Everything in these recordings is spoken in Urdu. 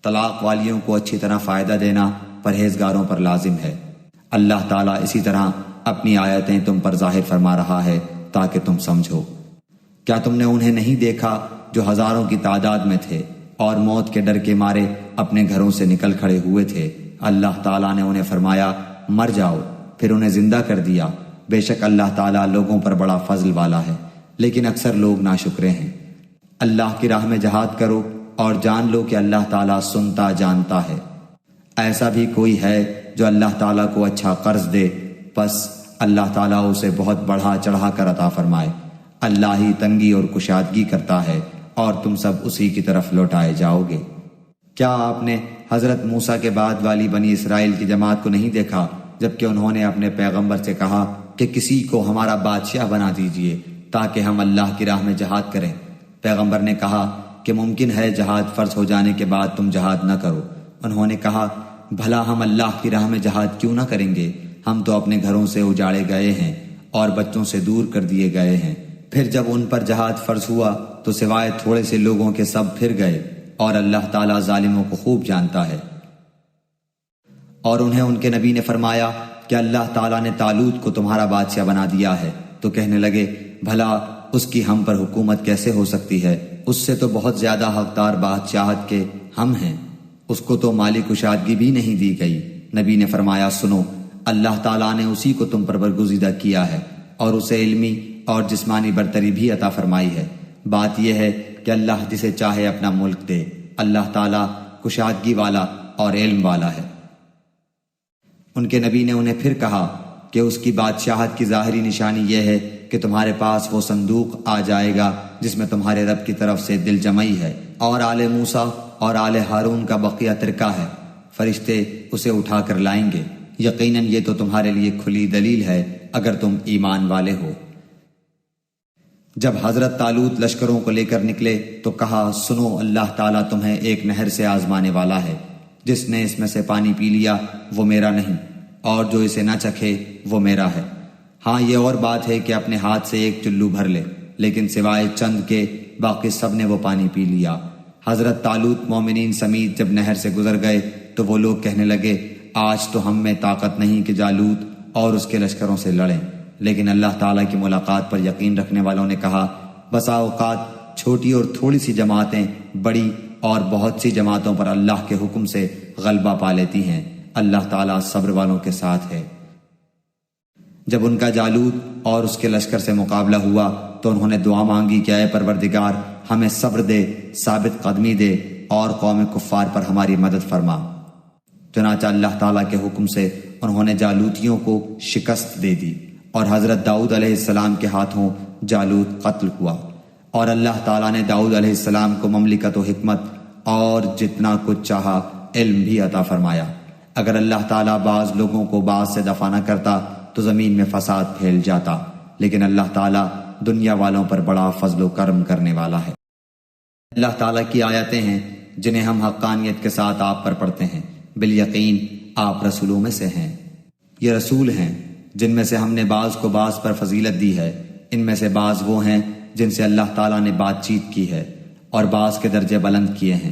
طلاق والیوں کو اچھی طرح فائدہ دینا پرہیزگاروں پر لازم ہے۔ اللہ تعالیٰ اسی طرح اپنی آیتیں تم پر ظاہر فرما رہا ہے تاکہ تم سمجھو۔ کیا تم نے انہیں نہیں دیکھا جو ہزاروں کی تعداد میں تھے اور موت کے ڈر کے مارے اپنے گھروں سے نکل کھڑے ہوئے تھے؟ اللہ تعالیٰ نے انہیں فرمایا مر جاؤ، پھر انہیں زندہ کر دیا۔ بے شک اللہ تعالیٰ لوگوں پر بڑا فضل والا ہے، لیکن اکثر لوگ ناشکرے ہیں۔ اللہ کی راہ میں جہاد کرو اور جان لو کہ اللہ تعالیٰ سنتا جانتا ہے۔ ایسا بھی کوئی ہے جو اللہ تعالیٰ کو اچھا قرض دے، پس اللہ تعالیٰ اسے بہت بڑھا چڑھا کر عطا فرمائے۔ اللہ ہی تنگی اور کشادگی کرتا ہے اور تم سب اسی کی طرف لوٹائے جاؤ گے۔ کیا آپ نے حضرت موسیٰ کے بعد والی بنی اسرائیل کی جماعت کو نہیں دیکھا جبکہ انہوں نے اپنے پیغمبر سے کہا کہ کسی کو ہمارا بادشاہ بنا دیجئے تاکہ ہم اللہ کی راہ میں جہاد کریں؟ پیغمبر نے کہا کہ ممکن ہے جہاد فرض ہو جانے کے بعد تم جہاد نہ کرو۔ انہوں نے کہا بھلا ہم اللہ کی راہ میں جہاد کیوں نہ کریں گے؟ ہم تو اپنے گھروں سے اجاڑے گئے ہیں اور بچوں سے دور کر دیے گئے ہیں۔ پھر جب ان پر جہاد فرض ہوا تو سوائے تھوڑے سے لوگوں کے سب پھر گئے، اور اللہ تعالیٰ ظالموں کو خوب جانتا ہے۔ اور انہیں ان کے نبی نے فرمایا کہ اللہ تعالیٰ نے طالوت کو تمہارا بادشاہ بنا دیا ہے، تو کہنے لگے بھلا اس کی ہم پر حکومت کیسے ہو سکتی ہے؟ اس سے تو بہت زیادہ حقدار بادشاہت کے ہم ہیں، اس کو تو مالی کشادگی بھی نہیں دی گئی۔ نبی نے فرمایا سنو، اللہ تعالیٰ نے اسی کو تم پر برگزیدہ کیا ہے اور اسے علمی اور جسمانی برتری بھی عطا فرمائی ہے۔ بات یہ ہے کہ اللہ جسے چاہے اپنا ملک دے، اللہ تعالیٰ کشادگی والا اور علم والا ہے۔ ان کے نبی نے انہیں پھر کہا کہ اس کی بادشاہت کی ظاہری نشانی یہ ہے کہ تمہارے پاس وہ صندوق آ جائے گا جس میں تمہارے رب کی طرف سے دل جمعی ہے اور آل موسیٰ اور آل ہارون کا بقیہ ترکہ ہے، فرشتے اسے اٹھا کر لائیں گے۔ یقیناً یہ تو تمہارے لیے کھلی دلیل ہے اگر تم ایمان والے ہو۔ جب حضرت طالوت لشکروں کو لے کر نکلے تو کہا سنو، اللہ تعالیٰ تمہیں ایک نہر سے آزمانے والا ہے، جس نے اس میں سے پانی پی لیا وہ میرا نہیں، اور جو اسے نہ چکھے وہ میرا ہے۔ ہاں یہ اور بات ہے کہ اپنے ہاتھ سے ایک چلو بھر لے، لیکن سوائے چند کے باقی سب نے وہ پانی پی لیا۔ حضرت طالوت مومنین سمیت جب نہر سے گزر گئے تو وہ لوگ کہنے لگے آج تو ہم میں طاقت نہیں کہ جالوت اور اس کے لشکروں سے لڑیں۔ لیکن اللہ تعالیٰ کی ملاقات پر یقین رکھنے والوں نے کہا بسا اوقات چھوٹی اور تھوڑی سی جماعتیں بڑی اور بہت سی جماعتوں پر اللہ کے حکم سے غلبہ پا لیتی ہیں، اللہ تعالیٰ صبر والوں کے ساتھ ہے۔ جب ان کا جالوت اور اس کے لشکر سے مقابلہ ہوا تو انہوں نے دعا مانگی کہ اے پروردگار ہمیں صبر دے، ثابت قدمی دے اور قوم کفار پر ہماری مدد فرما۔ چنانچہ اللہ تعالیٰ کے حکم سے انہوں نے جالوتیوں کو شکست دے دی اور حضرت داؤد علیہ السلام کے ہاتھوں جالوت قتل ہوا، اور اللہ تعالیٰ نے داؤد علیہ السلام کو مملکت و حکمت اور جتنا کچھ چاہا علم بھی عطا فرمایا۔ اگر اللہ تعالیٰ بعض لوگوں کو بعض سے دفع نہ کرتا تو زمین میں فساد پھیل جاتا، لیکن اللہ تعالیٰ دنیا والوں پر بڑا فضل و کرم کرنے والا ہے۔ اللہ تعالیٰ کی آیتیں ہیں جنہیں ہم حقانیت کے ساتھ آپ پر پڑھتے ہیں، بالیقین آپ رسولوں میں سے ہیں۔ یہ رسول ہیں جن میں سے ہم نے بعض کو بعض پر فضیلت دی ہے، ان میں سے بعض وہ ہیں جن سے اللہ تعالیٰ نے بات چیت کی ہے اور بعض کے درجے بلند کیے ہیں،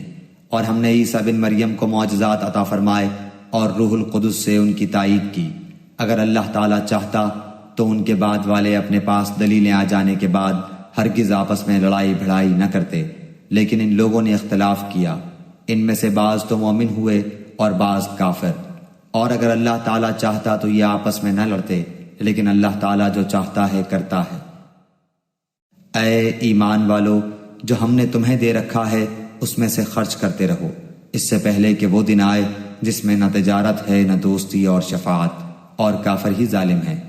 اور ہم نے عیسیٰ بن مریم کو معجزات عطا فرمائے اور روح القدس سے ان کی تائید کی۔ اگر اللہ تعالیٰ چاہتا تو ان کے بعد والے اپنے پاس دلیلیں آ جانے کے بعد ہرگز آپس میں لڑائی بھڑائی نہ کرتے، لیکن ان لوگوں نے اختلاف کیا، ان میں سے بعض تو مومن ہوئے اور بعض کافر۔ اور اگر اللہ تعالیٰ چاہتا تو یہ آپس میں نہ لڑتے، لیکن اللہ تعالیٰ جو چاہتا ہے کرتا ہے۔ اے ایمان والو، جو ہم نے تمہیں دے رکھا ہے اس میں سے خرچ کرتے رہو، اس سے پہلے کہ وہ دن آئے جس میں نہ تجارت ہے نہ دوستی اور شفاعت، اور کافر ہی ظالم ہے۔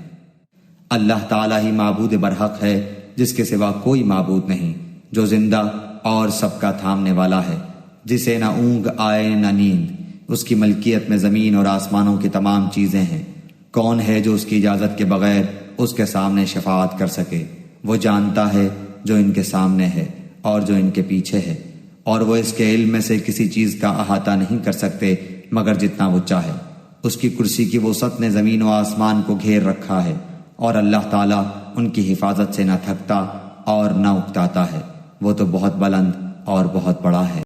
اللہ تعالیٰ ہی معبود برحق ہے جس کے سوا کوئی معبود نہیں، جو زندہ اور سب کا تھامنے والا ہے، جسے نہ اونگ آئے نہ نیند، اس کی ملکیت میں زمین اور آسمانوں کی تمام چیزیں ہیں۔ کون ہے جو اس کی اجازت کے بغیر اس کے سامنے شفاعت کر سکے؟ وہ جانتا ہے جو ان کے سامنے ہے اور جو ان کے پیچھے ہے، اور وہ اس کے علم میں سے کسی چیز کا احاطہ نہیں کر سکتے مگر جتنا وہ چاہے۔ اس کی کرسی کی وسعت نے زمین و آسمان کو گھیر رکھا ہے، اور اللہ تعالیٰ ان کی حفاظت سے نہ تھکتا اور نہ اکتاتا ہے۔ وہ تو بہت بلند اور بہت بڑا ہے۔